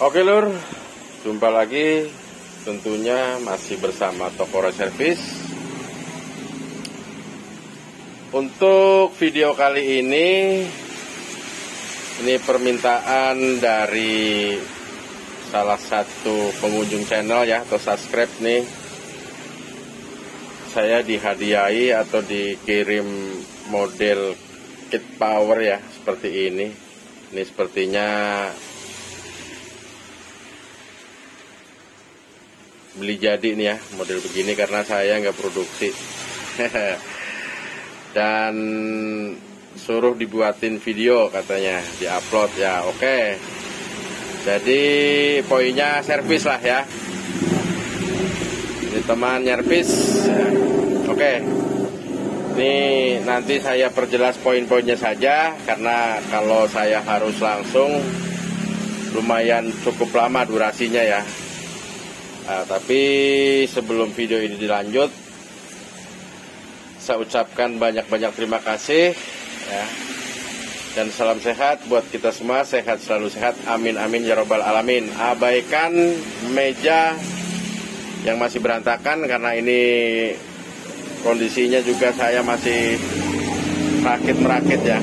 Oke lur, jumpa lagi tentunya masih bersama Tokoro Servis. Untuk video kali ini permintaan dari salah satu pengunjung channel ya, atau subscribe nih. Saya dihadiahi atau dikirim model kit power ya, seperti ini. Ini sepertinya beli jadi nih ya, model begini karena saya nggak produksi. Dan suruh dibuatin video katanya, diupload ya. Oke, jadi poinnya servis lah ya, ini teman nyervis. Oke, ini nanti saya perjelas poin-poinnya saja, karena kalau saya harus langsung lumayan cukup lama durasinya ya. Tapi sebelum video ini dilanjut, saya ucapkan banyak-banyak terima kasih ya. Dan salam sehat buat kita semua, sehat selalu sehat, amin amin ya robbal alamin. Abaikan meja yang masih berantakan, karena ini kondisinya juga saya masih merakit ya.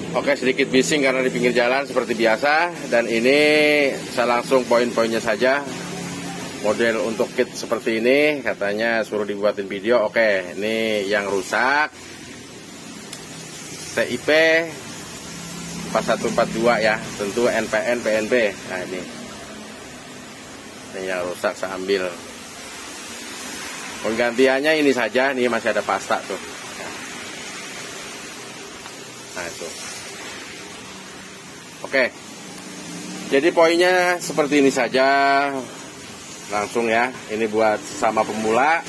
Oke, sedikit bising karena di pinggir jalan seperti biasa. Dan ini saya langsung poin-poinnya saja. Model untuk kit seperti ini, katanya suruh dibuatin video. Oke, ini yang rusak TIP 4142 ya, tentu NPN PNB. Nah ini yang rusak saya ambil. Penggantiannya ini saja, nih masih ada pasta tuh. Nah itu. Oke, jadi poinnya seperti ini saja. Langsung ya, ini buat sama pemula.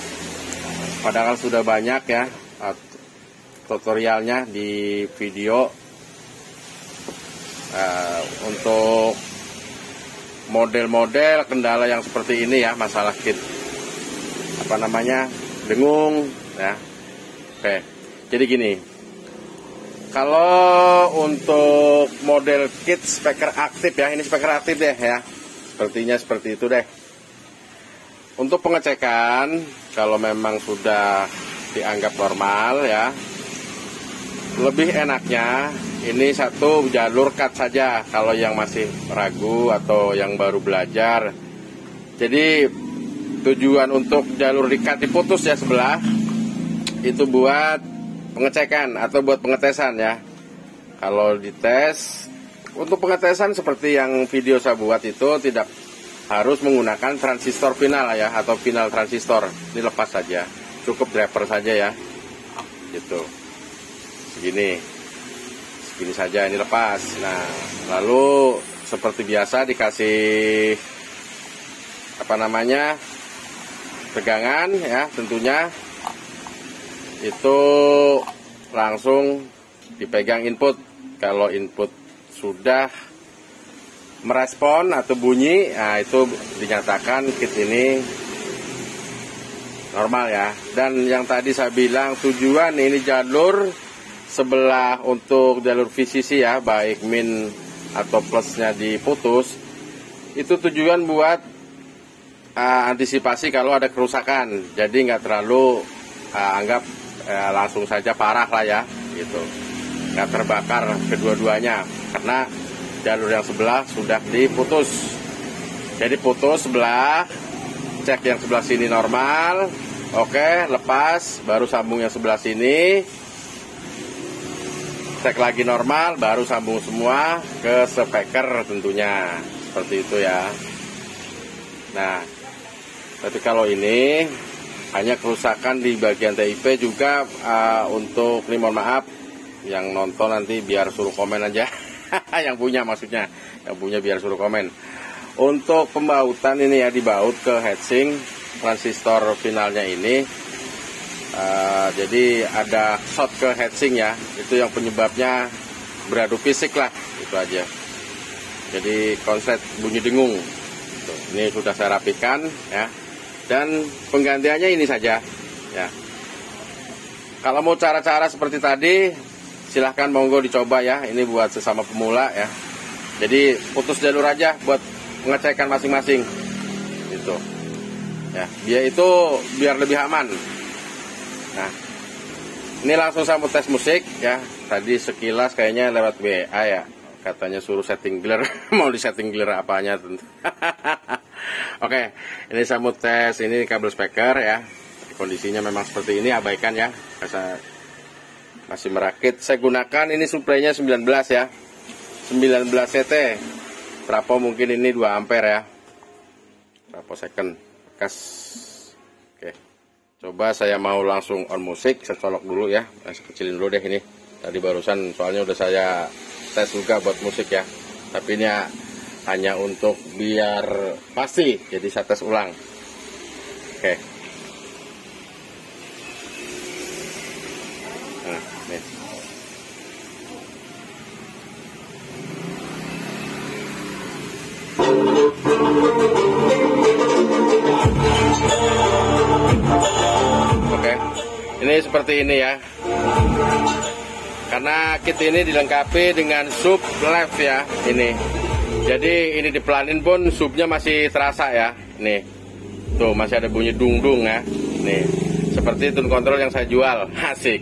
Padahal sudah banyak ya tutorialnya di video. Untuk model-model kendala yang seperti ini ya, masalah kit dengung ya. Oke, jadi gini, kalau untuk model kit speaker aktif ya, ini speaker aktif deh ya, sepertinya seperti itu deh. Untuk pengecekan, kalau memang sudah dianggap normal ya, lebih enaknya ini satu jalur cut saja kalau yang masih ragu atau yang baru belajar. Jadi tujuan untuk jalur di cut diputus ya sebelah, itu buat pengecekan atau buat pengetesan ya. Kalau dites, untuk pengetesan seperti yang video saya buat itu tidak harus menggunakan transistor final ya, atau final transistor. Ini lepas saja, cukup driver saja ya, gitu. Segini saja, ini lepas. Nah, lalu seperti biasa dikasih pegangan ya, tentunya itu langsung dipegang input. Kalau input sudah merespon atau bunyi, nah itu dinyatakan kit ini normal ya. Dan yang tadi saya bilang tujuan ini jalur sebelah untuk jalur VCC ya, baik min atau plusnya diputus, itu tujuan buat antisipasi kalau ada kerusakan. Jadi nggak terlalu anggap langsung saja parah lah ya, gitu. Nggak terbakar kedua-duanya karena jalur yang sebelah sudah diputus. Jadi putus sebelah, cek yang sebelah sini normal. Oke, lepas, baru sambung yang sebelah sini, cek lagi normal, baru sambung semua ke speaker tentunya. Seperti itu ya. Nah, tapi kalau ini hanya kerusakan di bagian TIP juga. Untuk ini mohon maaf, yang nonton nanti biar suruh komen aja. Yang punya maksudnya, yang punya biar suruh komen. Untuk pembautan ini ya, dibaut ke heatsink transistor finalnya ini. Jadi ada short ke heatsink ya, itu yang penyebabnya beradu fisik lah, itu aja. Jadi konslet bunyi dengung. Ini sudah saya rapikan ya. Dan penggantiannya ini saja ya. Kalau mau cara-cara seperti tadi, silahkan monggo dicoba ya. Ini buat sesama pemula ya. Jadi putus jalur aja buat pengecekan masing-masing gitu ya, dia itu biar lebih aman. Nah, ini langsung saya mau tes musik ya. Tadi sekilas kayaknya lewat WA ya, katanya suruh setting gear. Mau di setting gear apanya tentu. Oke, ini saya mau tes ini kabel speaker ya. Kondisinya memang seperti ini, abaikan ya. Saya masih merakit. Saya gunakan ini suplainya 19 ya, 19 CT. Trapo mungkin ini 2 ampere ya, trapo second bekas. Oke, coba saya mau langsung on musik. Saya colok dulu ya, saya kecilin dulu deh ini. Tadi barusan soalnya udah saya tes juga buat musik ya, tapi ini hanya untuk biar pasti, jadi saya tes ulang. Oke, nah nih. Oke, ini seperti ini ya. Karena kit ini dilengkapi dengan sub left ya, ini. Jadi ini dipelanin pun subnya masih terasa ya. Nih, tuh masih ada bunyi dung-dung ya. Nih, seperti tune control yang saya jual, asik.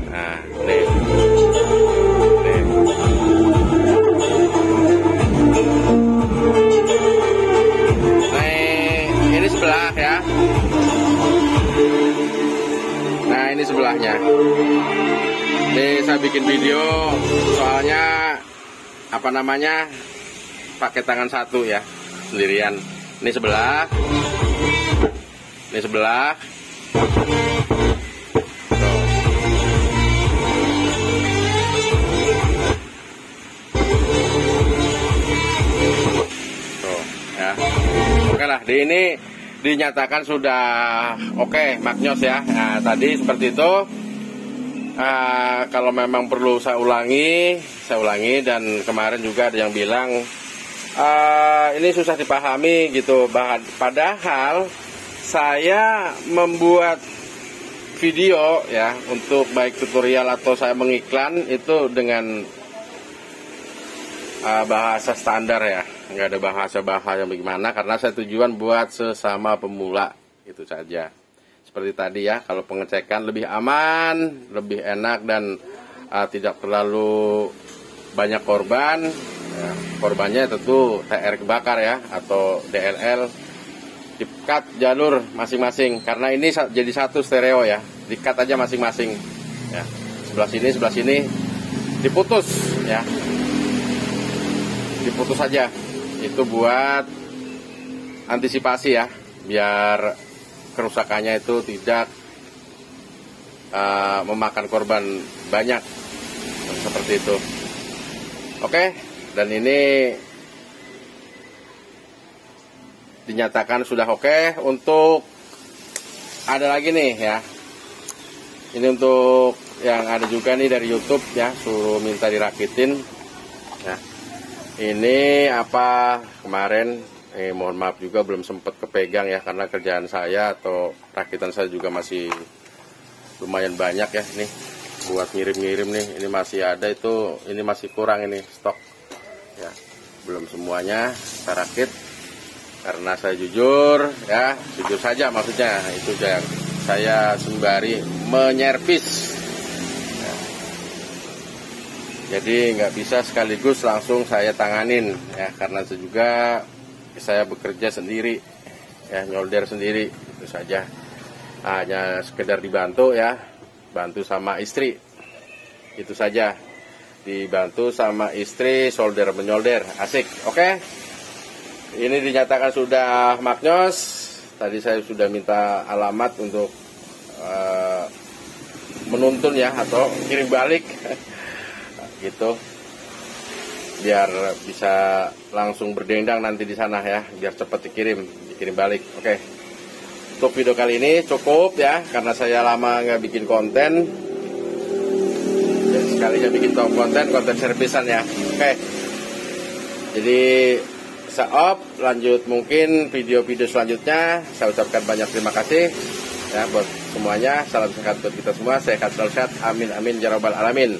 Nah, nih. Nih. Ini sebelah ya. Nah, ini sebelahnya. Ini saya bikin video soalnya apa namanya, pakai tangan satu ya, sendirian. Ini sebelah. Ini sebelah. Tuh ya. Oke lah, di ini dinyatakan sudah oke, Magnos ya. Nah, tadi seperti itu. Kalau memang perlu saya ulangi, dan kemarin juga ada yang bilang ini susah dipahami gitu. Padahal saya membuat video ya untuk baik tutorial atau saya mengiklan itu dengan bahasa standar ya, nggak ada bahasa yang bagaimana, karena saya tujuan buat sesama pemula itu saja. Seperti tadi ya, kalau pengecekan lebih aman, lebih enak, dan tidak terlalu banyak korban ya. Korbannya tentu TR kebakar ya, atau DLL. Di-cut jalur masing-masing, karena ini jadi satu stereo ya, di-cut aja masing-masing ya. Sebelah sini diputus ya, diputus aja. Itu buat antisipasi ya, biar kerusakannya itu tidak memakan korban banyak, seperti itu. Oke, dan ini dinyatakan sudah oke. Untuk ada lagi nih ya, ini untuk yang ada juga nih dari YouTube ya, suruh minta dirakitin ya. Ini apa kemarin, mohon maaf juga belum sempat kepegang ya, karena kerjaan saya atau rakitan saya juga masih lumayan banyak ya. Nih buat ngirim-ngirim nih, ini masih ada, itu ini masih kurang ini stok ya, belum semuanya saya rakit. Karena saya jujur ya, jujur saja maksudnya, itu yang saya sembari menyervis ya. Jadi nggak bisa sekaligus langsung saya tanganin ya, karena saya juga saya bekerja sendiri ya, nyolder sendiri, itu saja. Hanya sekedar dibantu ya, bantu sama istri, itu saja, dibantu sama istri solder menyolder, asik. Oke, ini dinyatakan sudah Magnos. Tadi saya sudah minta alamat untuk menuntun ya, atau kirim balik gitu, biar bisa langsung berdendang nanti di sana ya, biar cepat dikirim balik. Oke, untuk video kali ini cukup ya, karena saya lama nggak bikin konten, dan sekalinya bikin konten servisan ya. Oke, jadi saya off, lanjut mungkin video-video selanjutnya. Saya ucapkan banyak terima kasih ya buat semuanya. Salam sehat buat kita semua, sehat selalu sehat, amin amin ya rabbal alamin.